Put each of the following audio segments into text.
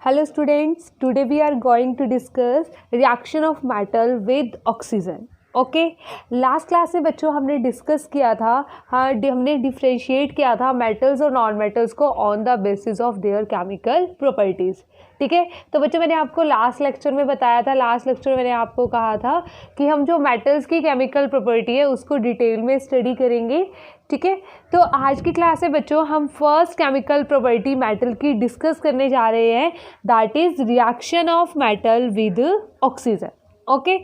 Hello students, today we are going to discuss reaction of metal with oxygen. Okay last class में बच्चों हमने discuss किया था, हमने डिफ्रेंशिएट किया था मेटल्स और नॉन मेटल्स को on the basis of their chemical properties. ठीक है, तो बच्चों मैंने आपको लास्ट लेक्चर में बताया था, लास्ट लेक्चर में मैंने आपको कहा था कि हम जो मेटल्स की केमिकल प्रॉपर्टी है उसको डिटेल में स्टडी करेंगे. ठीक है, तो आज की क्लास में बच्चों हम फर्स्ट केमिकल प्रॉपर्टी मेटल की डिस्कस करने जा रहे हैं, that is reaction of metal with oxygen. Okay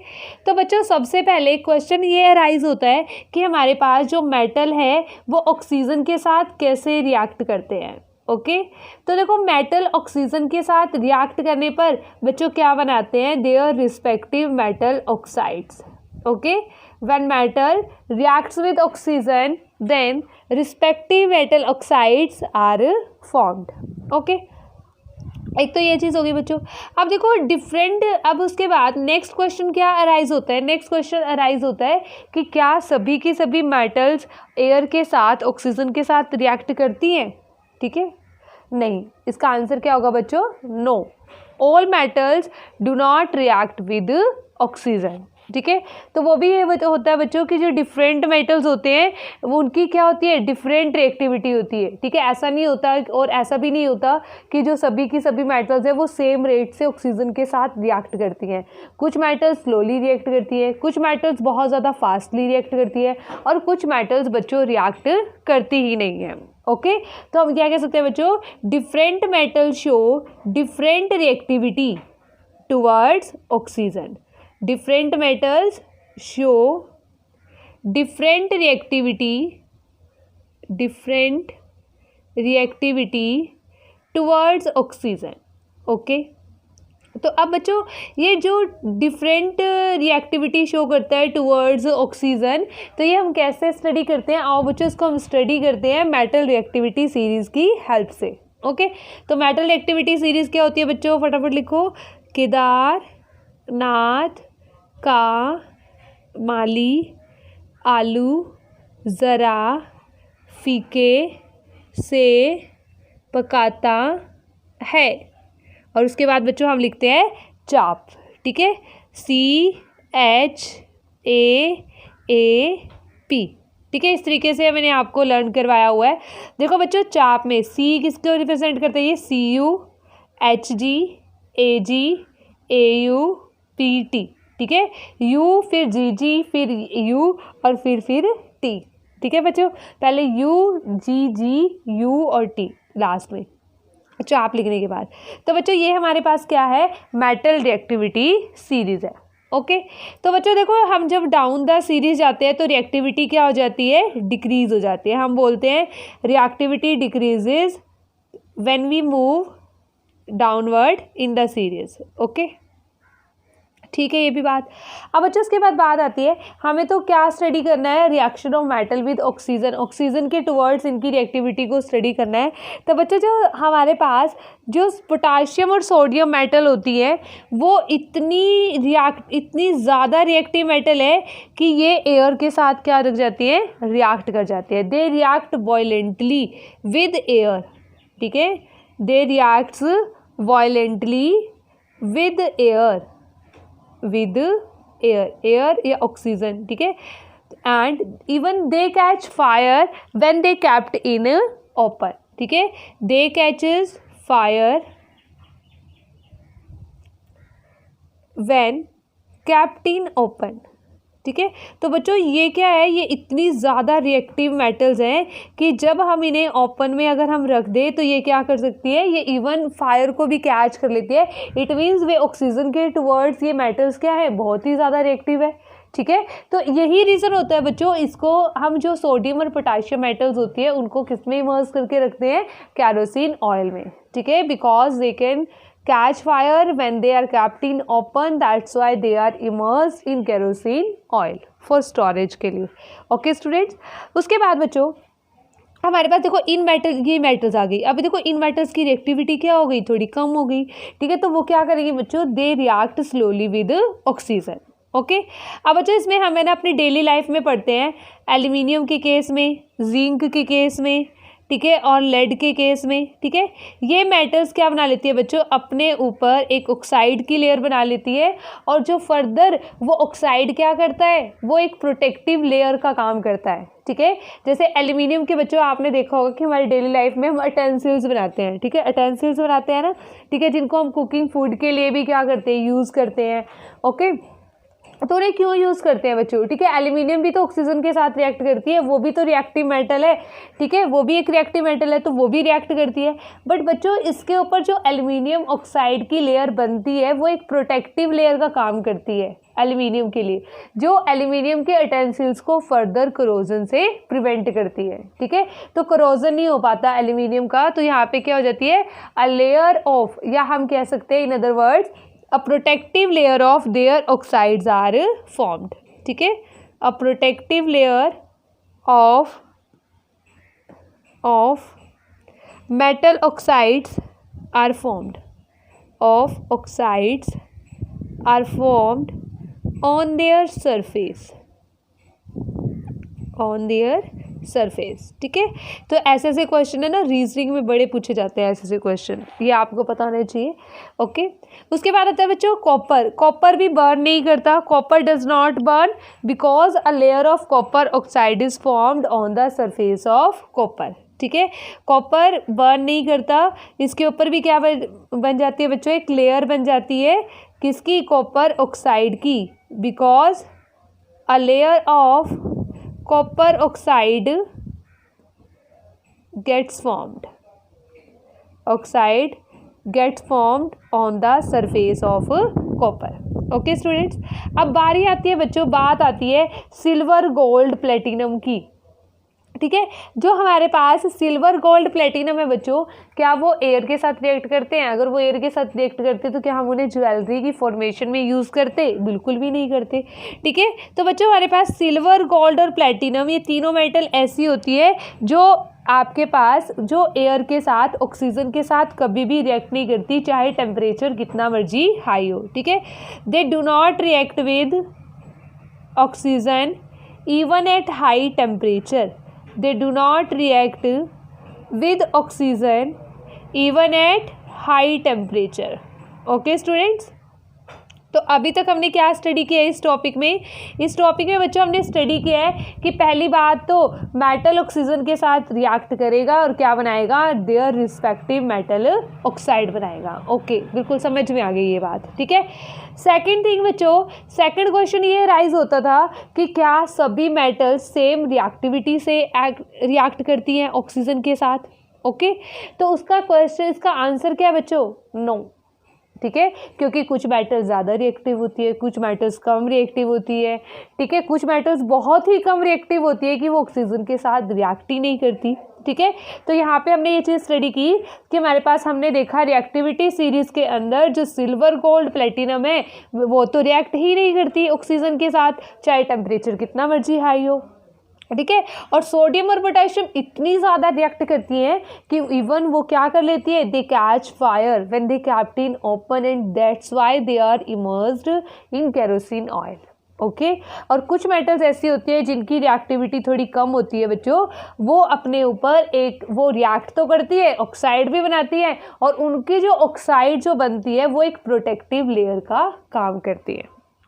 तो बच्चों सबसे पहले क्वेश्चन ये अराइज होता है कि हमारे पास जो मेटल है वो ऑक्सीजन के साथ कैसे रिएक्ट करते हैं. ओके तो देखो मेटल ऑक्सीजन के साथ रिएक्ट करने पर बच्चों क्या बनाते हैं, their respective metal oxides. Okay when metal reacts with oxygen then respective metal oxides are formed. Okay एक तो ये चीज़ होगी बच्चों. अब देखो डिफरेंट, अब उसके बाद नेक्स्ट क्वेश्चन क्या अराइज होता है, नेक्स्ट क्वेश्चन अराइज होता है कि क्या सभी की सभी मेटल्स एयर के साथ ऑक्सीजन के साथ रिएक्ट करती हैं. ठीक है, नहीं, इसका आंसर क्या होगा बच्चों, no, all metals do not react with oxygen. ठीक है, तो वो भी ये होता है बच्चों कि जो डिफरेंट मेटल्स होते हैं वो उनकी क्या होती है, डिफरेंट रिएक्टिविटी होती है. ठीक है, ऐसा नहीं होता और ऐसा भी नहीं होता कि जो सभी की सभी मेटल्स हैं वो सेम रेट से ऑक्सीजन के साथ रिएक्ट करती हैं. कुछ मेटल्स स्लोली रिएक्ट करती है, कुछ मेटल्स बहुत ज़्यादा फास्टली रिएक्ट करती है और कुछ मेटल्स बच्चों रिएक्ट करती ही नहीं है. ओके तो हम क्या कह सकते हैं बच्चों, different metal show different reactivity towards oxygen. Different metals show different reactivity towards oxygen. Okay तो अब बच्चों ये जो डिफरेंट रिएक्टिविटी शो करता है टुवर्ड्स ऑक्सीजन, तो ये हम कैसे स्टडी करते हैं, आओ बच्चों इसको हम स्टडी करते हैं मेटल रिएक्टिविटी सीरीज़ की हेल्प से. ओके तो मेटल रिएक्टिविटी सीरीज़ क्या होती है बच्चों, फटाफट लिखो, केदारनाथ का माली आलू ज़रा फीके से पकाता है. और उसके बाद बच्चों हम लिखते हैं चाप. ठीक है, CHAAP. ठीक है, इस तरीके से मैंने आपको लर्न करवाया हुआ है. देखो बच्चों चाप में C किसको रिप्रेजेंट करते हैं, ये CU HG AG AU PT. ठीक है, U फिर GG फिर U और फिर T. ठीक है बच्चों, पहले U GG U और T लास्ट में चाप लिखने के बाद. तो बच्चों ये हमारे पास क्या है, मेटल रिएक्टिविटी सीरीज़ है. ओके तो बच्चों देखो हम जब डाउन द सीरीज जाते हैं तो रिएक्टिविटी क्या हो जाती है, डिक्रीज हो जाती है. हम बोलते हैं reactivity decreases when we move downward in the series. Okay ठीक है, ये भी बात. अब बच्चों उसके बाद बात आती है, हमें तो क्या स्टडी करना है, reaction of metal with oxygen, oxygen के टुवर्ड्स इनकी रिएक्टिविटी को स्टडी करना है. तो बच्चों जो हमारे पास जो पोटाशियम और सोडियम मेटल होती है वो इतनी ज़्यादा रिएक्टिव मेटल है कि ये एयर के साथ क्या रख जाती है, रिएक्ट कर जाती है. They react violently with air. ठीक है, they reacts violently with air air या ऑक्सीजन. ठीक है, and even they catch fire when they kept in open. ठीक है, they catches fire when kept in open. ठीक है, तो बच्चों ये क्या है, ये इतनी ज़्यादा रिएक्टिव मेटल्स हैं कि जब हम इन्हें ओपन में अगर हम रख दें तो ये क्या कर सकती है, ये इवन फायर को भी कैच कर लेती है. इट मीन्स वे ऑक्सीजन के टुवर्ड्स ये मेटल्स क्या है, बहुत ही ज़्यादा रिएक्टिव है. ठीक है, तो यही रीज़न होता है बच्चों, इसको हम जो सोडियम और पोटाशियम मेटल्स होती है उनको किस में इमर्ज करके रखते हैं, केरोसिन ऑयल में. ठीक है, because they can catch fire when they are kept in open, that's why they are immersed in kerosene oil for storage के लिए. ओके स्टूडेंट्स, उसके बाद बच्चों हमारे पास देखो इन मेटल, ये मेटल्स आ गई. अभी देखो इन मेटल्स की रिएक्टिविटी क्या हो गई, थोड़ी कम हो गई. ठीक है, तो वो क्या करेंगे बच्चों, they react slowly with oxygen. Okay अब बच्चों इसमें हमें ना अपनी डेली लाइफ में पढ़ते हैं, एल्यूमिनियम के केस में, जिंक के केस में, ठीक है, और लेड के केस में, ठीक है, ये मेटल्स क्या बना लेती है बच्चों, अपने ऊपर एक ऑक्साइड की लेयर बना लेती है, और जो फर्दर वो ऑक्साइड क्या करता है, वो एक प्रोटेक्टिव लेयर का काम करता है, ठीक है। जैसे एल्यूमिनियम के बच्चों आपने देखा होगा कि हमारी डेली लाइफ में हम अटेंसिल्स बनाते हैं, ठीक है, अटेंसिल्स बनाते हैं ना, ठीक है, जिनको हम कुकिंग फूड के लिए भी क्या करते हैं, यूज़ करते हैं, ओके। तो उन्हें क्यों यूज़ करते हैं बच्चों, ठीक है, एल्यूमिनियम भी तो ऑक्सीजन के साथ रिएक्ट करती है, वो भी तो रिएक्टिव मेटल है, ठीक है, वो भी एक रिएक्टिव मेटल है, तो वो भी रिएक्ट करती है। बट बच्चों इसके ऊपर जो एल्यूमिनियम ऑक्साइड की लेयर बनती है वो एक प्रोटेक्टिव लेयर का काम करती है एल्यूमिनियम के लिए, जो एल्यूमिनियम के अटेंसिल्स को फर्दर करोजन से प्रिवेंट करती है, ठीक है। तो करोजन नहीं हो पाता एल्यूमिनियम का, तो यहाँ पे क्या हो जाती है, अ लेयर ऑफ, या हम कह सकते हैं in other words a protective layer of their oxides are formed, ठीक है, a protective layer of metal oxides are formed, on their surface, ठीक है। तो ऐसे ऐसे क्वेश्चन है ना, रीजनिंग में बड़े पूछे जाते हैं ऐसे ऐसे क्वेश्चन, ये आपको पता होना चाहिए, ओके। उसके बाद आता है बच्चों कॉपर भी बर्न नहीं करता, copper does not burn because a layer of copper oxide is formed on the surface of copper, ठीक है। कॉपर बर्न नहीं करता, इसके ऊपर भी क्या बन जाती है बच्चों, एक लेयर बन जाती है, किसकी, कॉपर ऑक्साइड की, because a layer of copper oxide gets formed on the surface of copper, okay students. अब बारी आती है बच्चों, बात आती है सिल्वर गोल्ड प्लेटिनम की, ठीक है। जो हमारे पास सिल्वर गोल्ड प्लेटिनम है बच्चों, क्या वो एयर के साथ रिएक्ट करते हैं? अगर वो एयर के साथ रिएक्ट करते तो क्या हम उन्हें ज्वेलरी की फॉर्मेशन में यूज़ करते? बिल्कुल भी नहीं करते, ठीक है। तो बच्चों हमारे पास सिल्वर, गोल्ड और प्लेटिनम, ये तीनों मेटल ऐसी होती है जो आपके पास जो एयर के साथ, ऑक्सीजन के साथ कभी भी रिएक्ट नहीं करती, चाहे टेम्परेचर कितना मर्जी हाई हो, ठीक है। They do not react with oxygen even at high temperature, they do not react with oxygen even at high temperature, okay students। तो अभी तक हमने क्या स्टडी किया है इस टॉपिक में बच्चों हमने स्टडी किया है कि पहली बात तो मेटल ऑक्सीजन के साथ रिएक्ट करेगा और क्या बनाएगा, देयर रिस्पेक्टिव मेटल ऑक्साइड बनाएगा, ओके, बिल्कुल समझ में आ गई ये बात, ठीक है। सेकंड थिंग बच्चों, सेकंड क्वेश्चन ये राइज होता था कि क्या सभी मेटल सेम रिएक्टिविटी से रिएक्ट करती हैं ऑक्सीजन के साथ, ओके। तो उसका क्वेश्चन, इसका आंसर क्या है बच्चों, नो, ठीक है, क्योंकि कुछ मेटल्स ज़्यादा रिएक्टिव होती है, कुछ मेटल्स कम रिएक्टिव होती है, ठीक है, कुछ मेटल्स बहुत ही कम रिएक्टिव होती है कि वो ऑक्सीजन के साथ रिएक्ट ही नहीं करती, ठीक है। तो यहाँ पे हमने ये चीज़ स्टडी की कि हमारे पास हमने देखा रिएक्टिविटी सीरीज़ के अंदर जो सिल्वर, गोल्ड, प्लेटिनम है वो तो रिएक्ट ही नहीं करती ऑक्सीजन के साथ, चाहे टेम्परेचर कितना मर्जी हाई हो, ठीक है। और सोडियम और पोटेशियम इतनी ज़्यादा रिएक्ट करती हैं कि इवन वो क्या कर लेती है, they catch fire when they kept in open, and that's why they are immersed in kerosene oil, okay. और कुछ मेटल्स ऐसी होती है जिनकी रिएक्टिविटी थोड़ी कम होती है बच्चों, वो अपने ऊपर एक वो रिएक्ट तो करती है, ऑक्साइड भी बनाती है, और उनकी जो ऑक्साइड जो बनती है वो एक प्रोटेक्टिव लेयर का काम करती है,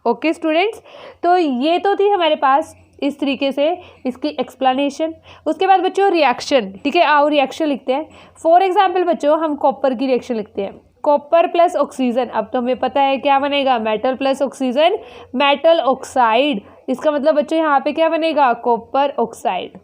ओके स्टूडेंट्स। तो ये तो थी हमारे पास इस तरीके से इसकी एक्सप्लेनेशन। उसके बाद बच्चों रिएक्शन, ठीक है, आओ रिएक्शन लिखते हैं। फॉर एग्जांपल बच्चों हम कॉपर की रिएक्शन लिखते हैं, कॉपर प्लस ऑक्सीजन, अब तो हमें पता है क्या बनेगा, metal plus oxygen, metal oxide, इसका मतलब बच्चों यहाँ पे क्या बनेगा, copper oxide.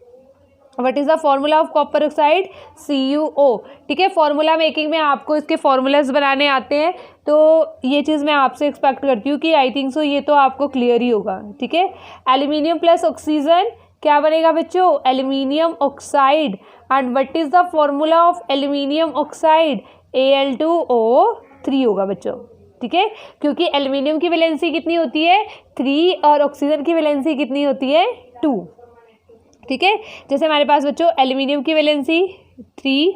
What is the formula of copper oxide, CuO, ठीक है। फॉर्मूला मेकिंग में आपको इसके फॉर्मूलाज बनाने आते हैं, तो ये चीज़ मैं आपसे एक्सपेक्ट करती हूँ कि आई थिंक सो ये तो आपको क्लियर ही होगा, ठीक है। एल्यूमिनियम प्लस ऑक्सीजन क्या बनेगा बच्चों, aluminium oxide, and what is the formula of aluminium oxide, Al2O3 होगा बच्चों, ठीक है, क्योंकि एल्यूमिनियम की वैलेंसी कितनी होती है 3 और ऑक्सीजन की वैलेंसी कितनी होती है 2, ठीक है। जैसे हमारे पास बच्चों एल्यूमिनियम की वैलेंसी 3,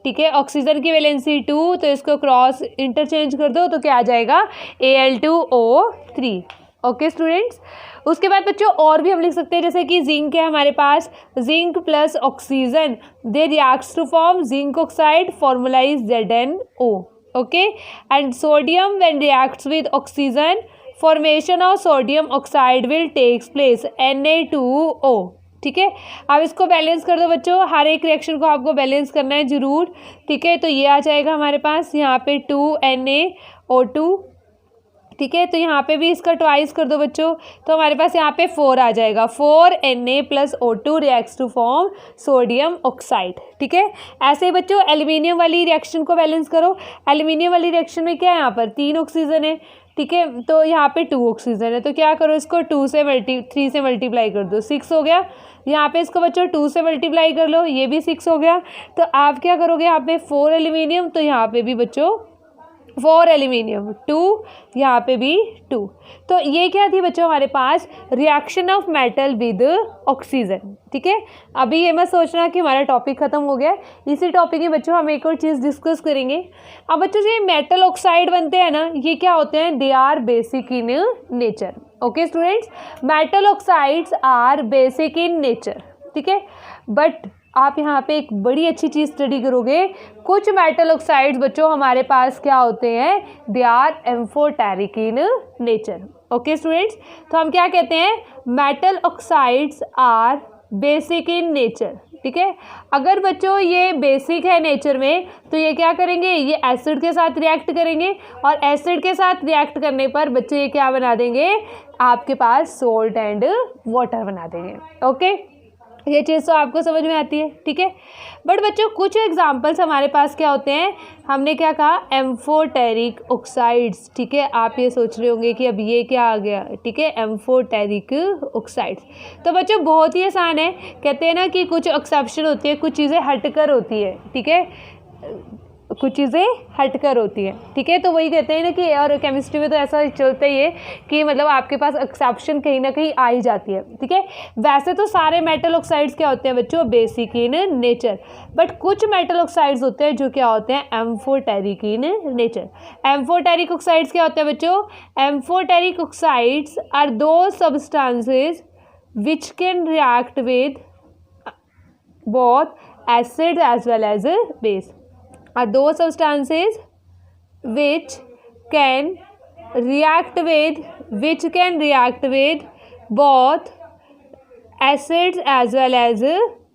ठीक है, ऑक्सीजन की वैलेंसी 2, तो इसको क्रॉस इंटरचेंज कर दो तो क्या आ जाएगा Al2O3, ओके स्टूडेंट्स। उसके बाद बच्चों और भी हम लिख सकते हैं, जैसे कि जिंक है हमारे पास, zinc plus oxygen they reacts to form zinc oxide, formula is ZnO। Okay, and sodium when reacts with oxygen formation of sodium oxide will takes place Na2O। ठीक है, अब इसको बैलेंस कर दो बच्चों, हर एक रिएक्शन को आपको बैलेंस करना है जरूर। ठीक है, तो ये आ जाएगा हमारे पास यहाँ पे 2Na O2। ठीक है, तो यहाँ पे भी इसका ट्वाइस कर दो बच्चों, तो हमारे पास यहाँ पे 4 आ जाएगा, 4Na + O2 reacts to form sodium oxide. ठीक है, ऐसे ही बच्चों एल्यूमिनियम वाली रिएक्शन को बैलेंस करो। एल्यूमिनियम वाली रिएक्शन में क्या है, यहाँ पर 3 ऑक्सीजन है। ठीक है, तो यहाँ पे 2 ऑक्सीजन है, तो क्या करो, इसको 3 से मल्टीप्लाई कर दो, 6 हो गया। यहाँ पे इसको बच्चों 2 से मल्टीप्लाई कर लो, ये भी 6 हो गया। तो आप क्या करोगे, यहाँ पे 4 एल्यूमिनियम, तो यहाँ पे भी बच्चों 4 एल्यूमिनियम, 2, यहाँ पे भी 2। तो ये क्या थी बच्चों हमारे पास, reaction of metal with oxygen. ठीक है, अभी ये मत सोचना कि हमारा टॉपिक खत्म हो गया, इसी टॉपिक में बच्चों हम एक और चीज़ डिस्कस करेंगे। अब बच्चों ये मेटल ऑक्साइड बनते हैं ना, ये क्या होते हैं, they are basic in nature. Okay students, metal oxides are basic in nature. ठीक है, बट आप यहाँ पे एक बड़ी अच्छी चीज़ स्टडी करोगे, कुछ मेटल ऑक्साइड्स बच्चों हमारे पास क्या होते हैं, they are amphoteric in nature. Okay students, तो हम क्या कहते हैं, metal oxides are basic in nature. ठीक है, अगर बच्चों ये बेसिक है नेचर में, तो ये क्या करेंगे, ये एसिड के साथ रिएक्ट करेंगे, और एसिड के साथ रिएक्ट करने पर बच्चों ये क्या बना देंगे, आपके पास सोल्ट एंड वाटर बना देंगे। ओके, ये चीज़ तो आपको समझ में आती है। ठीक है, बट बच्चों कुछ एग्जांपल्स हमारे पास क्या होते हैं, हमने क्या कहा, एम्फोटेरिक ऑक्साइड्स। ठीक है, आप ये सोच रहे होंगे कि अब ये क्या आ गया। ठीक है, एम्फोटेरिक ऑक्साइड्स, तो बच्चों बहुत ही आसान है, कहते हैं ना कि कुछ एक्सेप्शन होती है, कुछ चीज़ें हटकर होती है। ठीक है, कुछ चीज़ें हटकर होती है। ठीक है, तो वही कहते हैं ना कि, और केमिस्ट्री में तो ऐसा चलता ही है कि मतलब आपके पास एक्सेप्शन कहीं ना कहीं आ ही जाती है। ठीक है, वैसे तो सारे मेटल ऑक्साइड्स क्या होते हैं बच्चों, बेसिक इन नेचर, बट कुछ मेटल ऑक्साइड्स होते हैं जो क्या होते हैं, amphoteric in nature. Amphoteric oxides क्या होते हैं बच्चों, amphoteric oxides are those substances which can react with both acid as well as base. Are those substances which can react with both acids as well as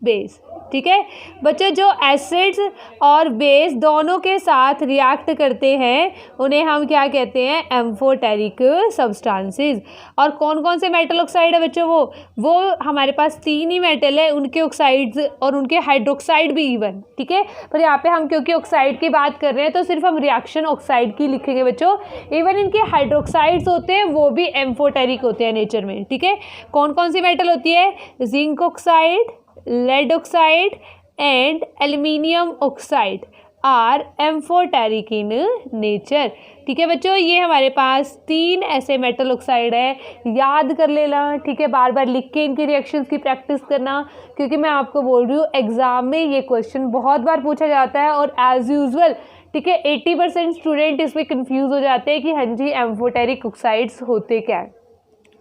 base। ठीक है बच्चों, जो acids और base दोनों के साथ रिएक्ट करते हैं उन्हें हम क्या कहते हैं, एम्फोटेरिक सब्सटेंसेस। और कौन कौन से मेटल ऑक्साइड है बच्चों, वो हमारे पास 3 ही मेटल है, उनके ऑक्साइड्स और उनके हाइड्रोक्साइड भी इवन। ठीक है, पर यहाँ पे हम क्योंकि ऑक्साइड की बात कर रहे हैं तो सिर्फ हम रिएक्शन ऑक्साइड की लिखेंगे बच्चों। इवन इनके हाइड्रोक्साइड्स होते हैं वो भी एम्फोटेरिक होते हैं नेचर में। ठीक है, कौन कौन सी मेटल होती है, zinc oxide, lead oxide and aluminium oxide are amphoteric in nature। ठीक है बच्चों, ये हमारे पास 3 ऐसे मेटल ऑक्साइड है, याद कर लेना। ठीक है, बार बार लिख के इनकी रिएक्शंस की प्रैक्टिस करना, क्योंकि मैं आपको बोल रही हूँ एग्जाम में ये क्वेश्चन बहुत बार पूछा जाता है और एज यूजुअल ठीक है 80% स्टूडेंट इसमें कंफ्यूज हो जाते हैं कि हाँ जी एम्फोटेरिक ऑक्साइड्स होते क्या है।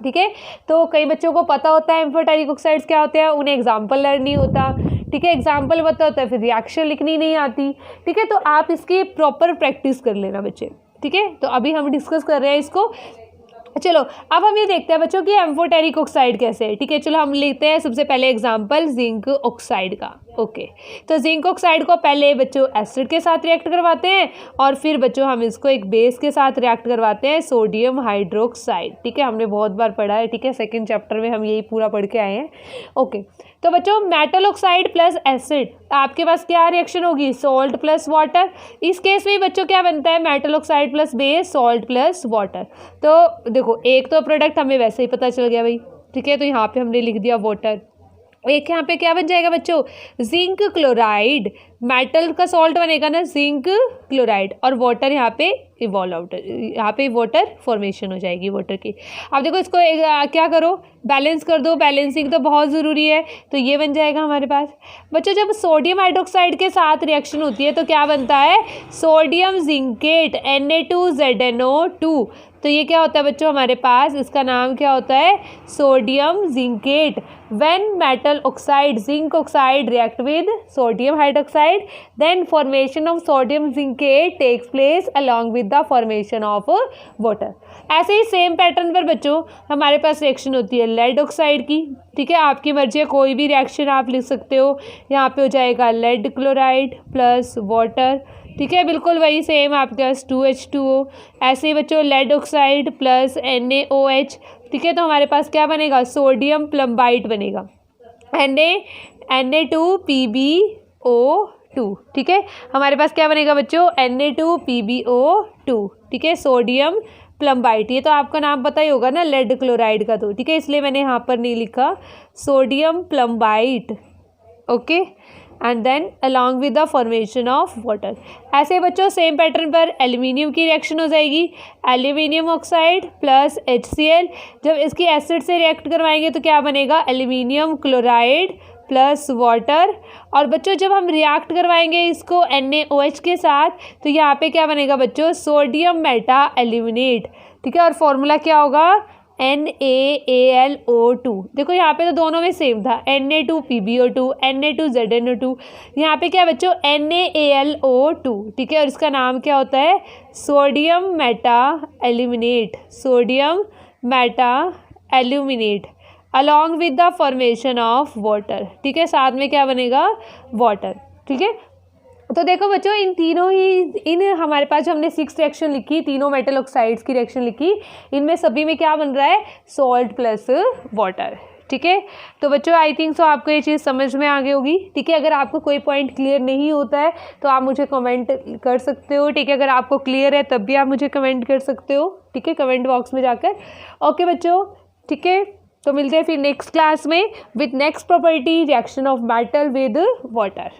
ठीक है, तो कई बच्चों को पता होता है एम्फोटेरिक ऑक्साइड्स क्या होते हैं, उन्हें एग्जाम्पल लर्न नहीं होता। ठीक है, एग्जाम्पल पता होता है, फिर रिएक्शन लिखनी नहीं आती। ठीक है, तो आप इसकी प्रॉपर प्रैक्टिस कर लेना बच्चे। ठीक है, तो अभी हम डिस्कस कर रहे हैं इसको। चलो अब हम ये देखते हैं बच्चों कि एम्फोटेरिक ऑक्साइड कैसे है। ठीक है, चलो हम लेते हैं सबसे पहले एग्जांपल जिंक ऑक्साइड का। ओके, तो जिंक ऑक्साइड को पहले बच्चों एसिड के साथ रिएक्ट करवाते हैं और फिर बच्चों हम इसको एक बेस के साथ रिएक्ट करवाते हैं, सोडियम हाइड्रोक्साइड। ठीक है, हमने बहुत बार पढ़ा है। ठीक है, 2nd चैप्टर में हम यही पूरा पढ़ के आए हैं। ओके, तो बच्चों मेटल ऑक्साइड प्लस एसिड, आपके पास क्या रिएक्शन होगी, सॉल्ट प्लस वाटर। इस केस में बच्चों क्या बनता है, metal oxide plus base, salt plus water. तो देखो एक तो प्रोडक्ट हमें वैसे ही पता चल गया भाई। ठीक है, तो यहाँ पे हमने लिख दिया वाटर। एक यहाँ पे क्या बन जाएगा बच्चों, जिंक क्लोराइड मेटल का सॉल्ट बनेगा ना जिंक क्लोराइड, और वाटर यहाँ पे इवॉल्व आउट, यहाँ पे वाटर फॉर्मेशन हो जाएगी वाटर की। अब देखो इसको क्या करो, बैलेंस कर दो, बैलेंसिंग तो बहुत ज़रूरी है। तो ये बन जाएगा हमारे पास। बच्चों जब सोडियम हाइड्रोक्साइड के साथ रिएक्शन होती है तो क्या बनता है, सोडियम जिंकेट Na2ZNO2। तो ये क्या होता है बच्चों हमारे पास, इसका नाम क्या होता है, sodium zincate. When metal oxide zinc oxide react with sodium hydroxide, then formation of sodium zincate takes place along with the formation of water. ऐसे ही सेम पैटर्न पर बच्चों हमारे पास रिएक्शन होती है लेड ऑक्साइड की। ठीक है, आपकी मर्जी है, कोई भी रिएक्शन आप लिख सकते हो। यहाँ पे हो जाएगा लेड क्लोराइड प्लस वाटर। ठीक है, बिल्कुल वही सेम आपके पास 2H2O। ऐसे ही बच्चों लेड ऑक्साइड प्लस NaOH। ठीक है, तो हमारे पास क्या बनेगा, सोडियम प्लम्बाइट बनेगा, Na2PbO2। ठीक है, हमारे पास क्या बनेगा बच्चों, Na2PbO2। ठीक है, सोडियम प्लम्बाइट। ये तो आपका नाम पता ही होगा ना लेड क्लोराइड का। तो ठीक है, इसलिए मैंने यहाँ पर नहीं लिखा sodium plumbite. Okay, and then along with the formation of water. ऐसे बच्चों सेम पैटर्न पर एल्यूमिनियम की रिएक्शन हो जाएगी, एल्यूमिनियम ऑक्साइड प्लस HCl। जब इसकी एसिड से रिएक्ट करवाएंगे तो क्या बनेगा, एल्यूमिनियम क्लोराइड प्लस वाटर। और बच्चों जब हम रिएक्ट करवाएंगे इसको NaOH के साथ तो यहाँ पे क्या बनेगा बच्चों, सोडियम मेटा एल्यूमिनेट। ठीक है, और फॉर्मूला क्या होगा, NaAlO2। देखो यहाँ पे तो दोनों में सेम था, Na2PbO2 Na2ZNO2। यहाँ पे क्या बच्चों, NaAlO2। ठीक है, और इसका नाम क्या होता है, sodium Meta aluminate, sodium Meta aluminate along with the formation of water. ठीक है, साथ में क्या बनेगा, वाटर। ठीक है, तो देखो बच्चों इन तीनों ही, इन हमारे पास जो हमने 6 रिएक्शन लिखी, तीनों मेटल ऑक्साइड्स की रिएक्शन लिखी, इनमें सभी में क्या बन रहा है, सॉल्ट प्लस वाटर। ठीक है, तो बच्चों आई थिंक सो आपको ये चीज़ समझ में आ गई होगी। ठीक है, अगर आपको कोई पॉइंट क्लियर नहीं होता है तो आप मुझे कमेंट कर सकते हो। ठीक है, अगर आपको क्लियर है तब भी आप मुझे कमेंट कर सकते हो। ठीक है, कमेंट बॉक्स में जाकर। ओके बच्चों, ठीक है, तो मिलते हैं फिर नेक्स्ट क्लास में with next property, reaction of metal with water.